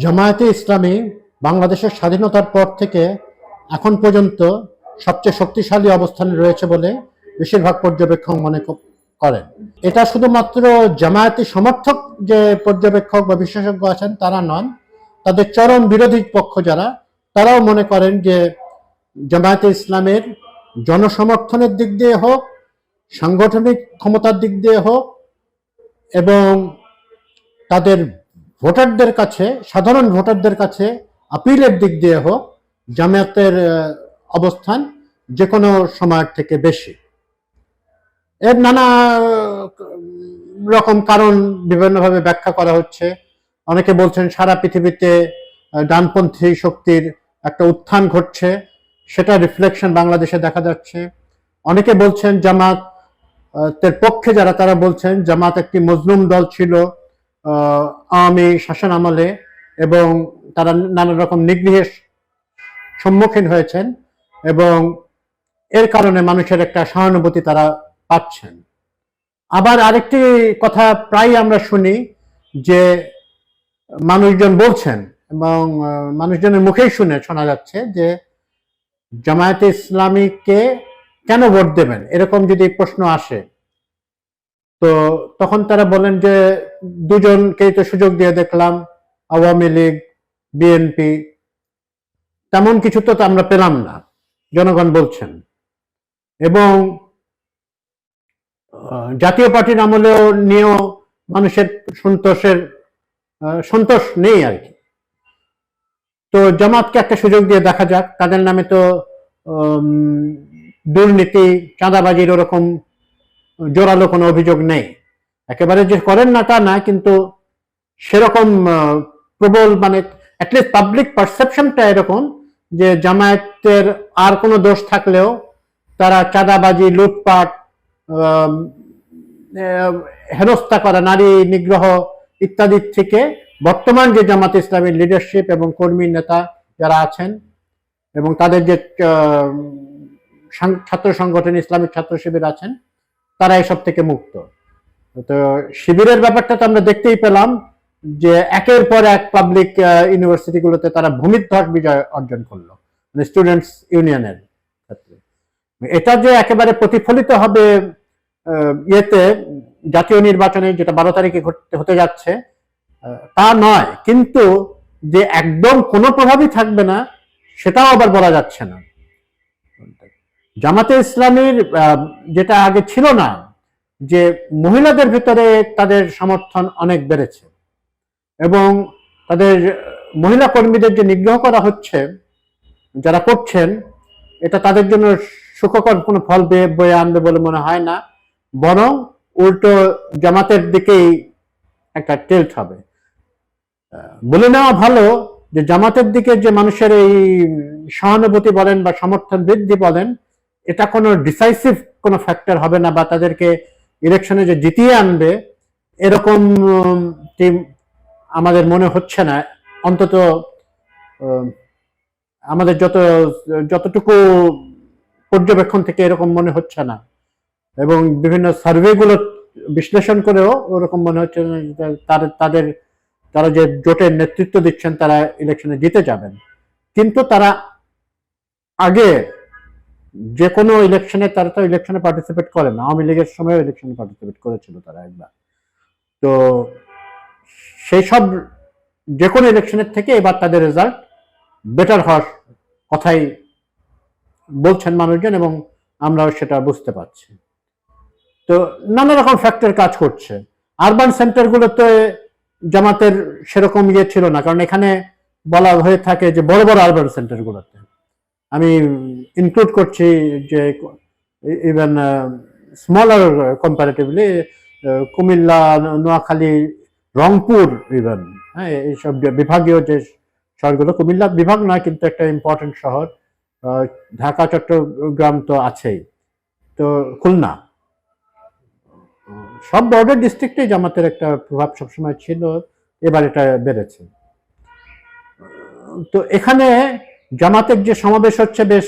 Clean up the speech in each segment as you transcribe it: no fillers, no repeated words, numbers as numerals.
জামায়াতে ইসলামী বাংলাদেশের স্বাধীনতার পর থেকে এখন পর্যন্ত সবচেয়ে শক্তিশালী অবস্থানে রয়েছে বলে বেশিরভাগ পর্যবেক্ষক মনে করেন। এটা শুধুমাত্র জামায়াতি সমর্থক যে পর্যবেক্ষক বা বিশেষজ্ঞ আছেন তারা নন, তাদের চরম বিরোধী পক্ষ যারা, তারাও মনে করেন যে জামায়াতে ইসলামের জনসমর্থনের দিক দিয়ে হোক, সাংগঠনিক ক্ষমতার দিক দিয়ে হোক এবং তাদের ভোটারদের কাছে, সাধারণ ভোটারদের কাছে আপিলের দিক দিয়ে হোক, জামায়াতের অবস্থান যে কোনো সময়ের থেকে বেশি। এর নানা রকম কারণ বিভিন্নভাবে ব্যাখ্যা করা হচ্ছে। অনেকে বলছেন সারা পৃথিবীতে ডানপন্থী শক্তির একটা উত্থান ঘটছে, সেটা রিফ্লেকশন বাংলাদেশে দেখা যাচ্ছে। অনেকে বলছেন জামাতের পক্ষে যারা, তারা বলছেন জামাত একটি মজলুম দল ছিল আওয়ামী শাসন আমলে এবং তারা নানা রকম নিগৃহের সম্মুখীন হয়েছেন এবং এর কারণে মানুষের একটা সহানুভূতি তারা পাচ্ছেন। আবার আরেকটি কথা প্রায় আমরা শুনি যে মানুষজন বলছেন এবং মানুষজনের মুখেই শোনা যাচ্ছে যে জামায়াতে ইসলামীকে কেন ভোট দেবেন, এরকম যদি প্রশ্ন আসে তো তখন তারা বলেন যে দুজনকেই তো সুযোগ দিয়ে দেখলাম, আওয়ামী লীগ, বিএনপি, তেমন কিছু তো আমরা পেলাম না, জনগণ বলছেন। এবং জাতীয় পার্টির আমলেও নিয়েও মানুষের সন্তোষ নেই আর কি। তো জামাতকে একটা সুযোগ দিয়ে দেখা যাক, তাদের নামে তো দুর্নীতি, চাঁদাবাজির ওরকম জোরালো কোনো অভিযোগ নেই। একেবারে যে করেন না তা না, কিন্তু সেরকম প্রবল মানে অ্যাটলিস্ট পাবলিক পারসেপশনটা এরকম যে জামায়াতের আর কোনো দোষ থাকলেও তারা চাঁদাবাজি, লুটপাট, হেনস্থা করা, নারী নিগ্রহ ইত্যাদির থেকে বর্তমান যে জামাত ইসলামের লিডারশিপ এবং কর্মী নেতা যারা আছেন এবং তাদের যে ছাত্র সংগঠন ইসলামিক ছাত্র শিবির আছেন, তারা এসব থেকে মুক্ত। তো শিবিরের ব্যাপারটা তো আমরা দেখতেই পেলাম যে একের পর এক পাবলিক ইউনিভার্সিটিগুলোতে তারা ভূমিধ্বস বিজয় অর্জন করলো, মানে স্টুডেন্টস ইউনিয়নের ক্ষেত্রে। এটা যে একেবারে প্রতিফলিত হবে ইয়েতে জাতীয় নির্বাচনে, যেটা 12 তারিখে হতে যাচ্ছে, তা নয়, কিন্তু যে একদম কোনো প্রভাবই থাকবে না সেটাও আবার বলা যাচ্ছে না। জামাতে ইসলামীর যেটা আগে ছিল না, যে মহিলাদের ভিতরে তাদের সমর্থন অনেক বেড়েছে এবং তাদের মহিলা কর্মীদের যে নিগ্রহ করা হচ্ছে, যারা করছেন, এটা তাদের জন্য সুখকর কোনো ফল বয়ে আনবে বলে মনে হয় না, বরং উল্টো জামাতের দিকেই একটা টিল্ট হবে। বলে নেওয়া ভালো যে জামাতের দিকে যে মানুষের এই সহানুভূতি বলেন বা সমর্থন বৃদ্ধি বলেন, এটা কোনো ডিসাইসিভ কোনো ফ্যাক্টর হবে না বা তাদেরকে ইলেকশনে যে জিতিয়ে আনবে এরকম টিম আমাদের মনে হচ্ছে না, অন্তত আমাদের যতটুকু পর্যবেক্ষণ থেকে এরকম মনে হচ্ছে না। এবং বিভিন্ন সার্ভেগুলো বিশ্লেষণ করেও ওরকম মনে হচ্ছে না তারা যে জোটের নেতৃত্ব দিচ্ছেন তারা ইলেকশনে জিতে যাবেন। কিন্তু তারা আগে যে কোনো ইলেকশনে, তারা তো ইলেকশনে পার্টিসিপেট করে না, আওয়ামী লীগের সময় ইলেকশনে পার্টিসিপেট করেছিল তারা একবার। তো সেই সব যে কোনো ইলেকশনের থেকে এবার তাদের রেজাল্ট বেটার হওয়ার কথাই বলছেন মানুষজন এবং আমরাও সেটা বুঝতে পারছি। তো নানা রকম ফ্যাক্টর কাজ করছে। আরবান সেন্টারগুলোতে জামাতের সেরকম ইয়ে ছিল না, কারণ এখানে বলা হয়ে থাকে যে বড় বড় আরবান সেন্টারগুলোতে, আমি ইনক্লুড করছি যে even smaller comparatively Comilla, Noakhali, Rangpur, even হ্যাঁ, এইসব বিভাগীয় যে শহরগুলো, কুমিল্লা বিভাগ নয় কিন্তু একটা ইম্পর্টেন্ট শহর, ঢাকা, চট্টগ্রাম তো আছেই, তো খুলনা, সব বর্ডার ডিস্ট্রিক্টে জামাতের একটা প্রভাব সবসময় ছিল, এবার এটা বেড়েছে। তো এখানে জামাতের যে সমাবেশ হচ্ছে বেশ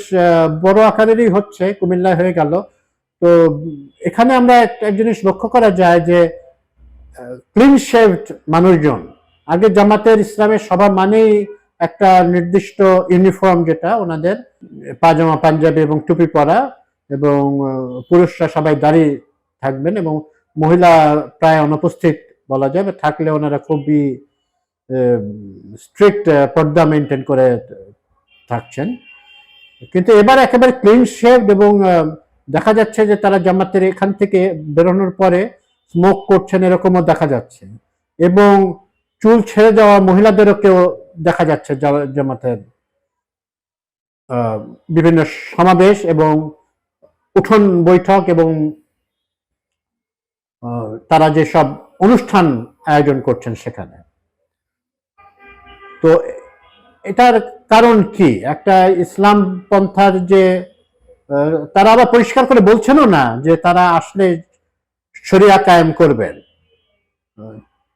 বড় আকারেরই হচ্ছে, কুমিল্লায় হয়ে গেল। তো এখানে আমরা একটা জিনিস লক্ষ্য করা যায় যে ক্লিন শেভড মানুষজন, আগে জামাতের ইসলামের সভা মানেই একটা নির্দিষ্ট ইউনিফর্ম, যেটা ওনাদের পাজামা পাঞ্জাবি এবং টুপি পরা, এবং পুরুষরা সবাই দাঁড়িয়ে থাকবেন এবং মহিলা প্রায় অনুপস্থিত বলা যাবে, থাকলে ওনারা খুবই স্ট্রিক্ট পর্দা মেনটেন করে থাকছেন। কিন্তু এবার একেবারে ক্লিন শেভড, এবং দেখা যাচ্ছে যে তারা জামাতের এখান থেকে বেরোনোর পরে স্মোক করছেন, এরকমও দেখা যাচ্ছে, এবং চুল ছেড়ে যাওয়া মহিলাদেরকেও দেখা যাচ্ছে জামাতের বিভিন্ন সমাবেশ এবং উঠোন বৈঠক এবং তারা যেসব অনুষ্ঠান আয়োজন করছেন সেখানে। তো এটার কারণ কি? একটা ইসলাম পন্থার যে তারা আবার পরিষ্কার করে বলছেনও না যে তারা আসলে শরিয়া কায়েম করবেন।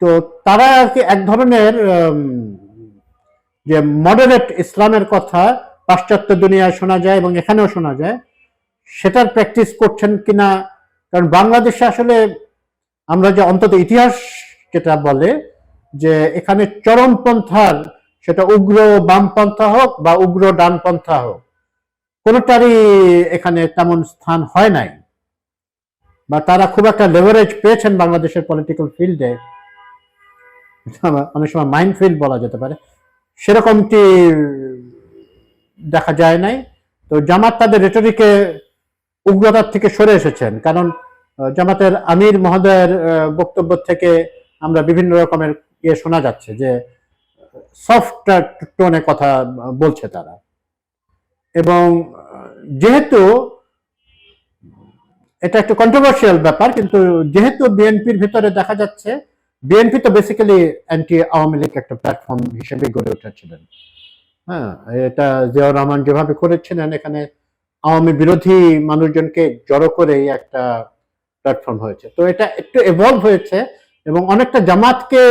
তো তারা আর কি এক ধরনের যে মডারেট ইসলামের কথা পাশ্চাত্য দুনিয়ায় শোনা যায় এবং এখানেও শোনা যায়, সেটার প্র্যাকটিস করছেন কিনা। কারণ বাংলাদেশে আসলে আমরা যে অন্তত ইতিহাস যেটা বলে যে এখানে চরমপন্থার, সেটা উগ্র বামপন্থা হোক বা উগ্র ডানপন্থা হোক, কোনোটারই এখানে তেমন স্থান হয় নাই, বা তারা খুব একটা লেভারেজ পেয়েছেন বাংলাদেশের পলিটিক্যাল ফিল্ডে, অনেক সময় মাইন্ড ফিল্ড বলা যেতে পারে, সেরকমটি দেখা যায় নাই। তো জামাত তাদের রেটরিকে উগ্রতার থেকে সরে এসেছেন, কারণ জামাতের আমির মহোদয়ের বক্তব্য থেকে আমরা বিভিন্ন রকমের শোনা যাচ্ছে যে সফট টোনে কথা বলছে তারা। এবং যেহেতু এটা একটা কন্ট্রোভার্সিয়াল ব্যাপার, কিন্তু যেহেতু বিএনপির ভিতরে দেখা যাচ্ছে, বিএনপি তো বেসিক্যালি অ্যান্টি আওয়ামী লীগ একটা প্ল্যাটফর্ম হিসেবে গড়ে উঠেছিলেন। হ্যাঁ, এটা জিয়াউর রহমান যেভাবে করেছিলেন, এখানে আওয়ামী বিরোধী মানুষজনকে জড়ো করে একটা প্ল্যাটফর্ম হয়েছে। তো এটা একটু এভলভ হয়েছে এবং অনেকটা জামাতকে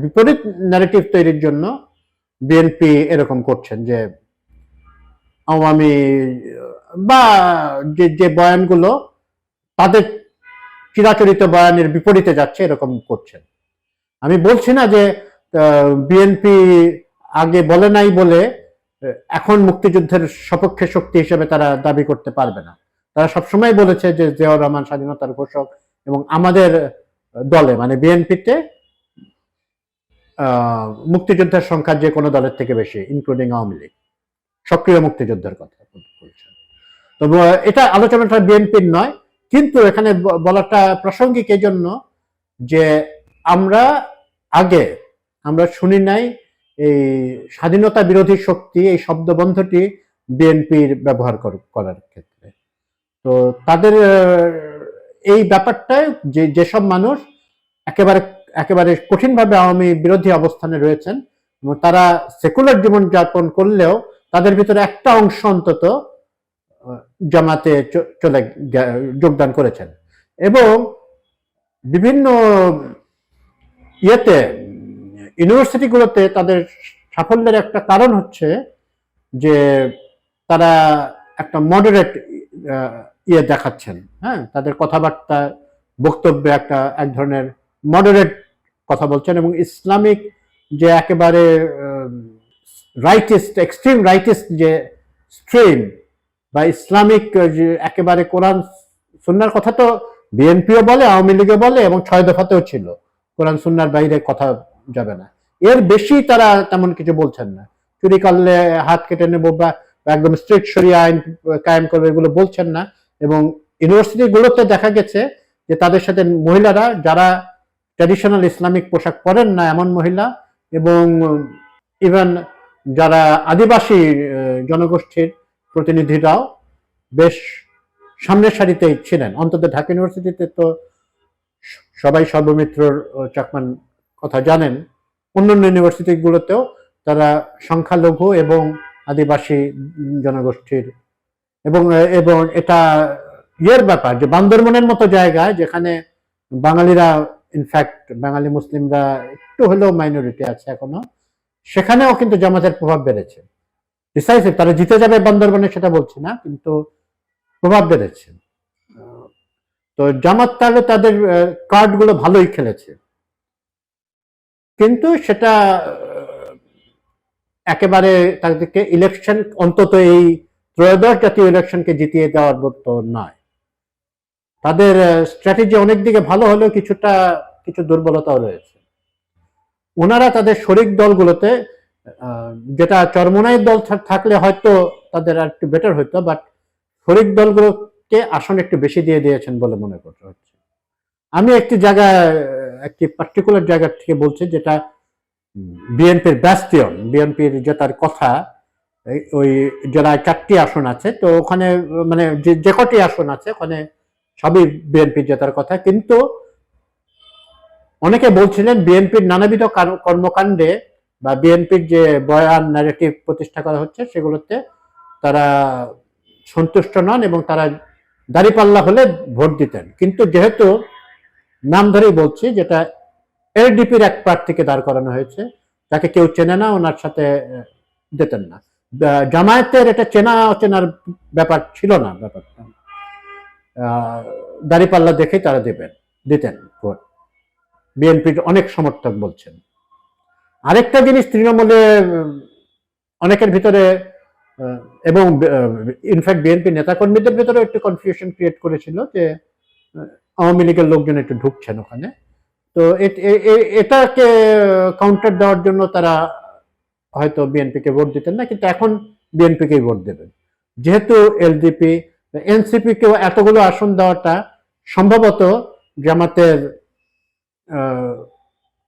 বিপরীত ন্যারেটিভ তৈরির জন্য বিএনপি এরকম করছেন যে আওয়ামী বা যে বয়ানগুলো তাদের চিরাচরিত বয়ানের বিপরীতে যাচ্ছে, এরকম করছেন। আমি বলছি না যে বিএনপি আগে বলে নাই বলে এখন মুক্তিযুদ্ধের সপক্ষে শক্তি হিসেবে তারা দাবি করতে পারবে না। তারা সবসময় বলেছে যে জিয়াউর রহমান স্বাধীনতার ঘোষক, এবং আমাদের দলে মানে বিএনপিতে মুক্তিযোদ্ধার সংখ্যা যে কোনো দলের থেকে বেশি, ইনক্লুডিং আওয়ামী লীগ, সক্রিয় মুক্তিযোদ্ধার কথা বলছেন। তো এটা আলোচনাটা বিএনপির নয়, কিন্তু এখানে বলাটা প্রাসঙ্গিক এই জন্য যে আমরা শুনি নাই এই স্বাধীনতা বিরোধী শক্তি, এই শব্দবন্ধটি বিএনপির ব্যবহার করার ক্ষেত্রে। তো তাদের এই ব্যাপারটায় যেসব মানুষ একেবারে একেবারে কঠিনভাবে আওয়ামী বিরোধী অবস্থানে রয়েছেন এবং তারা সেকুলার জীবন যাপন করলেও তাদের ভিতরে একটা অংশ অন্তত জামাতে চলে যোগদান করেছেন। এবং বিভিন্ন ইউনিভার্সিটিগুলোতে তাদের সাফল্যের একটা কারণ হচ্ছে যে তারা একটা মডারেট দেখাচ্ছেন। হ্যাঁ, তাদের কথাবার্তা বক্তব্যে এক ধরনের মডারেট কথা বলছেন, এবং ইসলামিক যে একেবারে রাইটিস্ট, এক্সট্রিম রাইটিস্ট যে স্ট্রিম বা ইসলামিক যে একেবারে কোরআন সুন্নার কথা তো বিএনপিও বলে, আওয়ামী লীগও বলে, এবং 6 দফাতেও ছিল কোরআন সুন্নার বাইরে কথা যাবে না, এর বেশি তারা তেমন কিছু বলছেন না। চুরি করলে হাত কেটে নেবো বা একদম স্ট্রিক্ট শরিয়া আইন কায়েম করবে, এগুলো বলছেন না। এবং ইউনিভার্সিটি গুলোতে দেখা গেছে যে তাদের সাথে মহিলারা যারা ট্র্যাডিশনাল ইসলামিক পোশাক পরেন না এমন মহিলা, এবং ইভেন যারা আদিবাসী জনগোষ্ঠীর প্রতিনিধিরাও বেশ সামনের সারিতেই ছিলেন। অন্তত ঢাকা ইউনিভার্সিটিতে তো সবাই সর্বমিত্রর চাকমান কথা জানেন, অন্যান্য ইউনিভার্সিটিগুলোতেও তারা সংখ্যালঘু এবং আদিবাসী জনগোষ্ঠীর, এবং এটা ব্যাপার যে বান্দরবনের মতো জায়গায় যেখানে বাঙালিরা, ইনফ্যাক্ট বাঙালি মুসলিমরা একটু হলেও মাইনরিটি আছে এখনো, সেখানেও কিন্তু জামাতের প্রভাব বেড়েছে। ডিসাইসিভ, তারা জিতে যাবে বান্দরবনে সেটা বলছি না, কিন্তু প্রভাব বেড়েছে। তো জামাত তাহলে তাদের কার্ডগুলো ভালোই খেলেছে। কিন্তু সেটা একেবারে তাদেরকে ইলেকশন, অন্তত এই ত্রয়োদশ জাতীয় ইলেকশনকে জিতিয়ে দেওয়ার মতো নয়। তাদের স্ট্র্যাটেজি অনেক দিকে ভালো হলেও কিছু দুর্বলতাও রয়েছে। ওনারা তাদের শরিক দলগুলোতে, যেটা চরমোনাইয়ের দল থাকলে হয়তো তাদের আর একটু বেটার হইতো, বাট শরিক দলগুলোকে আসন একটু বেশি দিয়ে দিয়েছেন বলে মনে করতে হচ্ছে। আমি একটি পার্টিকুলার জায়গা থেকে বলছি, যেটা বিএনপির ব্যাস্টিয়ন, বিএনপির জেতার কথা, ওই জেলায় 4টি আসন আছে, তো ওখানে মানে যে কটি আসন আছে ওখানে সবই বিএনপি জেতার কথা। কিন্তু অনেকে বলছিলেন বিএনপির নানাবিধ কর্মকাণ্ডে বা বিএনপির যে বয়ান ন্যারেটিভ প্রতিষ্ঠা করা হচ্ছে সেগুলোতে তারা সন্তুষ্ট নন এবং তারা দাঁড়িপাল্লা হলে ভোট দিতেন। কিন্তু যেহেতু নাম ধরেই বলছি, যেটা এলডিপির এক প্রার্থীকে দাঁড় করানো হয়েছে, তাকে কেউ চেনে না, ওনার সাথে দিতেন না। জামায়াতের এটা চেনা অচেনার ব্যাপার ছিল না, ব্যাপারটা দাঁড়িপাল্লা দেখেই তারা দিতেন ভোট। বিএনপির অনেক সমর্থক বলছেন। আরেকটা জিনিস তৃণমূলে অনেকের ভিতরে এবং ইনফ্যাক্ট বিএনপি নেতাকর্মীদের ভিতরে একটু কনফিউশন ক্রিয়েট করেছিল যে আওয়ামী লীগের লোকজন একটু ঢুকছেন ওখানে। তো এটাকে কাউন্টার দেওয়ার জন্য তারা হয়তো বিএনপিকে ভোট দিতেন না, কিন্তু এখন বিএনপিকেই ভোট দেবেন। যেহেতু এলডিপি, এনসিপি কেও এতগুলো আসন দেওয়াটা সম্ভবত জামাতের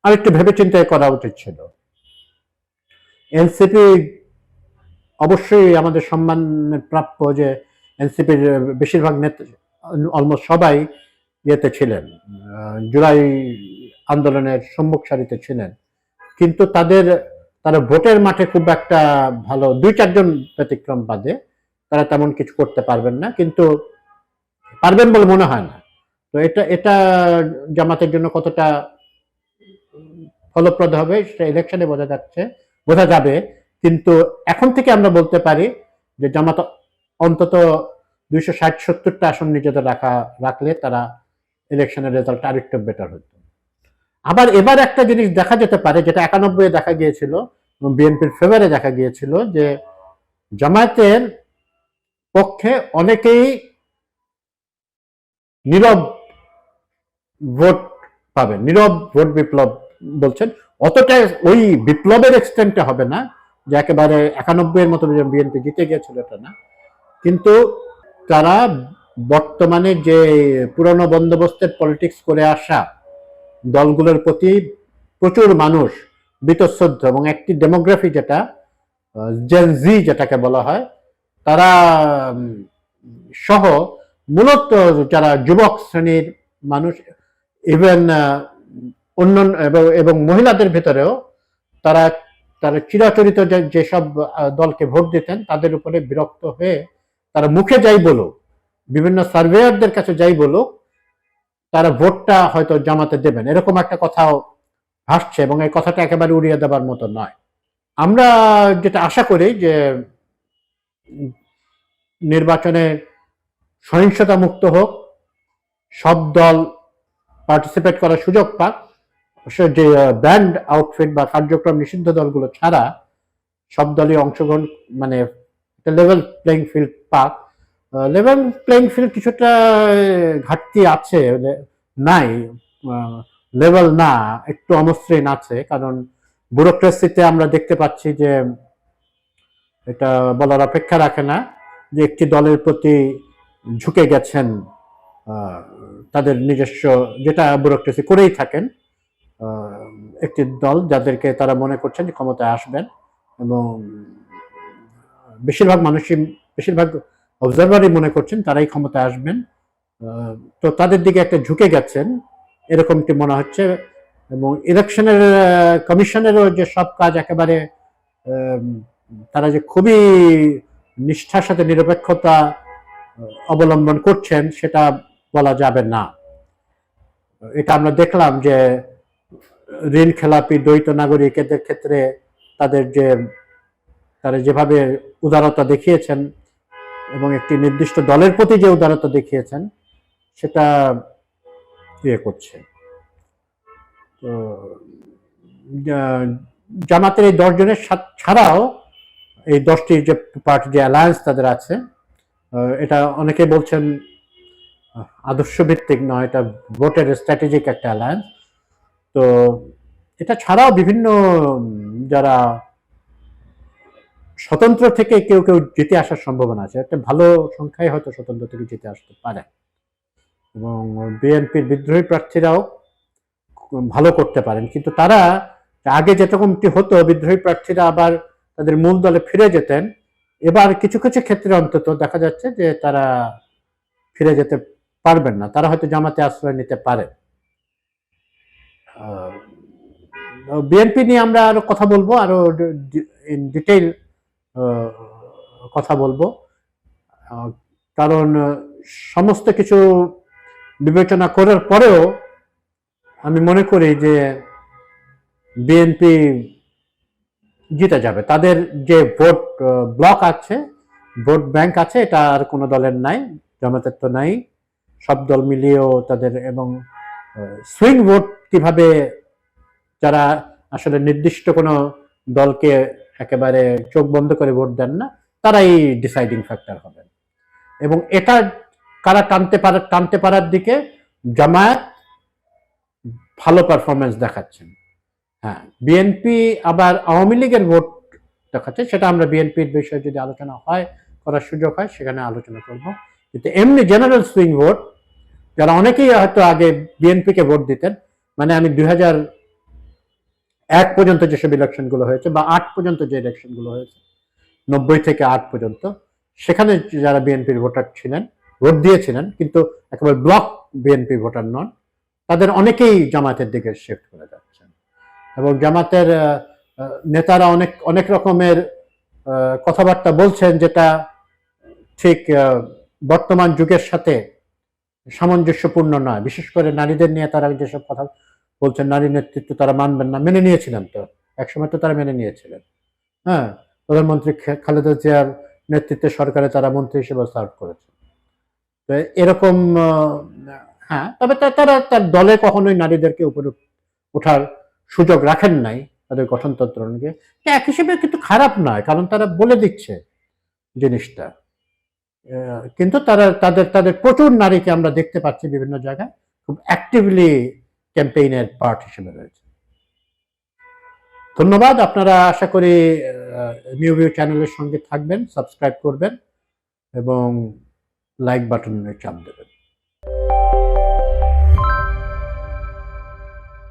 আরেকটু ভেবে চিন্তায় করা উচিত ছিল। এনসিপি অবশ্যই আমাদের সম্মানের প্রাপ্য যে এনসিপির বেশিরভাগ নেতা, অলমোস্ট সবাই ইয়েতে ছিলেন, জুলাই আন্দোলনের সম্মুখ সারিতে ছিলেন, কিন্তু তারা ভোটের মাঠে খুব একটা ভালো, 2-4 জন ব্যতিক্রম বাদে তারা তেমন কিছু করতে পারবেন না, কিন্তু পারবেন বলে মনে হয় না। তো এটা জামাতের জন্য কতটা ফলপ্রদ হবে সেটা ইলেকশনে বোঝা যাবে। কিন্তু এখন থেকে আমরা বলতে পারি যে জামাত অন্তত 260-70টা আসন নিজেদের রাখলে তারা ইলেকশনের রেজাল্ট আরেকটু বেটার হতো। আবার এবার একটা জিনিস দেখা যেতে পারে, যেটা 91-এ দেখা গিয়েছিল, বিএনপির ফেভারে দেখা গিয়েছিল, যে জামায়াতের পক্ষে অনেকেই নীরব ভোট পাবেন, নীরব ভোট বিপ্লব বলছেন। অতটা ওই বিপ্লবের এক্সটেন্টে হবে না যে একেবারে 91-এর মতো বিএনপি জিতে গিয়েছিল, এটা না। কিন্তু তারা বর্তমানে যে পুরনো বন্দোবস্তের পলিটিক্স করে আসা দলগুলোর প্রতি প্রচুর মানুষ বীতশ্রদ্ধ, এবং একটি ডেমোগ্রাফি যেটা জেন জি যেটাকে বলা হয়, তারা সহ মূলত যারা যুবক শ্রেণীর মানুষ, ইভেন অন্য এবং মহিলাদের ভিতরেও তারা চিরাচরিত যেসব দলকে ভোট দিতেন তাদের উপরে বিরক্ত হয়ে তারা মুখে যাই বলুক, বিভিন্ন সার্ভেয়ারদের কাছে যাই বলুক, তারা ভোটটা হয়তো জামাতে দেবেন, এরকম একটা কথাও ভাসছে, এবং এই কথাটা একেবারে উড়িয়ে দেবার মতো নয়। আমরা যেটা আশা করি যে নির্বাচনে সহিংসতা মুক্ত হোক, সব দল পার্টিসিপেট করার সুযোগ পাক, যে ব্যান্ড আউটফিট বা কার্যক্রম নিষিদ্ধ দলগুলো ছাড়া সব দলই অংশগ্রহণ, মানে লেভেল প্লেইং ফিল্ড পাক। লেভেল প্লেইং ফিল্ড কিছুটা ঘাটতি আছে, নাই লেভেল না, একটু অমসৃণ আছে, কারণ ব্যুরোক্রেসিতে আমরা দেখতে পাচ্ছি যে এটা বলার অপেক্ষা রাখে না যে একটি দলের প্রতি ঝুঁকে গেছেন তাদের নিজস্ব, যেটা ব্যুরোক্রেসি করেই থাকেন, একটি দল যাদেরকে তারা মনে করছেন যে ক্ষমতায় আসবেন, এবং বেশিরভাগ অবজারভারই মনে করছেন তারাই ক্ষমতায় আসবেন, তো তাদের দিকে একটা ঝুঁকে গেছেন এরকমটি মনে হচ্ছে। এবং ইলেকশনের কমিশনেরও যে সব কাজ একেবারে তারা যে খুবই নিষ্ঠার সাথে নিরপেক্ষতা অবলম্বন করছেন সেটা বলা যাবে না। এটা আমরা দেখলাম যে ঋণ খেলাপি দ্বৈত নাগরিকদের ক্ষেত্রে তারা যেভাবে উদারতা দেখিয়েছেন এবং একটি নির্দিষ্ট দলের প্রতি যে উদারতা দেখিয়েছেন সেটা ইয়ে করছে। তো জামাতের এই 10 জনের ছাড়াও এই 10টি যে পার্টি যে অ্যালায়েন্স তাদের আছে, এটা অনেকে বলছেন আদর্শ ভিত্তিক নয়, এটা ভোটের স্ট্র্যাটেজিক একটা অ্যালায়েন্স। তো এটা ছাড়াও বিভিন্ন যারা স্বতন্ত্র থেকে কেউ কেউ জিতে আসার সম্ভাবনা আছে, একটা ভালো সংখ্যায় হয়তো স্বতন্ত্র থেকে জিতে আসতে পারে, এবং বিএনপির বিদ্রোহী প্রার্থীরাও ভালো করতে পারেন। কিন্তু তারা আগে যেরকমটি হতো, বিদ্রোহী প্রার্থীরা আবার তাদের মূল দলে ফিরে যেতেন, এবার কিছু কিছু ক্ষেত্রে অন্তত দেখা যাচ্ছে যে তারা ফিরে যেতে পারবেন না, তারা হয়তো জামাতে আশ্রয় নিতে পারে। বিএনপি নিয়ে আমরা আরো কথা বলবো, আরো ইন ডিটেইল কথা বলবো, কারণ সমস্ত কিছু বিবেচনা করার পরেও আমি মনে করি যে বিএনপি জিতে যাবে। তাদের যে ভোট ব্লক আছে, ভোট ব্যাংক আছে, এটা আর কোনো দলের নাই, জামাতের তো নাই, সব দল মিলিয়েও তাদের। এবং সুইং ভোট কিভাবে, যারা আসলে নির্দিষ্ট কোনো দলকে একেবারে চোখ বন্ধ করে ভোট দেন না, তারাই ডিসাইডিং ফ্যাক্টর হবেন। এবং এটা কারা টানতে পারার দিকে জামায়াত ভালো পারফরমেন্স দেখাচ্ছেন। হ্যাঁ, বিএনপি আবার আওয়ামী লীগের ভোট দেখাচ্ছে, সেটা আমরা বিএনপির বিষয়ে যদি আলোচনা করার সুযোগ হয় সেখানে আলোচনা করব। কিন্তু এমনি জেনারেল সুইং ভোট, যারা অনেকেই হয়তো আগে বিএনপিকে ভোট দিতেন, মানে আমি 2001 পর্যন্ত যেসব ইলেকশনগুলো হয়েছে বা 8 পর্যন্ত যে ইলেকশনগুলো হয়েছে, 90 থেকে 8 পর্যন্ত, সেখানে যারা বিএনপির ভোটার ছিলেন, ভোট দিয়েছিলেন কিন্তু একেবারে ব্লক বিএনপি ভোটার নন, তাদের অনেকেই জামাতের দিকে শিফট করে যাচ্ছেন। এবং জামাতের নেতারা অনেক রকমের কথাবার্তা বলছেন, যেটা ঠিক বর্তমান যুগের সাথে সামঞ্জস্যপূর্ণ নয়। বিশেষ করে নারীদের নিয়ে তারা যেসব কথা বলছেন, নারী নেতৃত্ব তারা মানবেন না, মেনে নিয়েছিলেন তো, একসময় তো তারা মেনে নিয়েছিলেন। হ্যাঁ, প্রধানমন্ত্রী খালেদা জিয়ার নেতৃত্বে সরকারে তারা মন্ত্রী হিসেবে সার্ভ করেছে। তো এরকম, হ্যাঁ, তবে তারা তার দলে কখনোই নারীদেরকে উপরে ওঠার সুযোগ রাখেন নাই তাদের গঠনতন্ত্র অনুযায়ী। এক হিসেবে কিন্তু খারাপ নয়, কারণ তারা বলে দিচ্ছে জিনিসটা। কিন্তু তাদের প্রচুর নারীকে আমরা দেখতে পাচ্ছি বিভিন্ন জায়গায় খুব অ্যাক্টিভলি ক্যাম্পেইনের পার্ট হিসেবে রয়েছে। ধন্যবাদ। আপনারা আশা করি নিউ ভিউ চ্যানেলের সঙ্গে থাকবেন, সাবস্ক্রাইব করবেন এবং লাইক বাটনে চাপ দেবেন।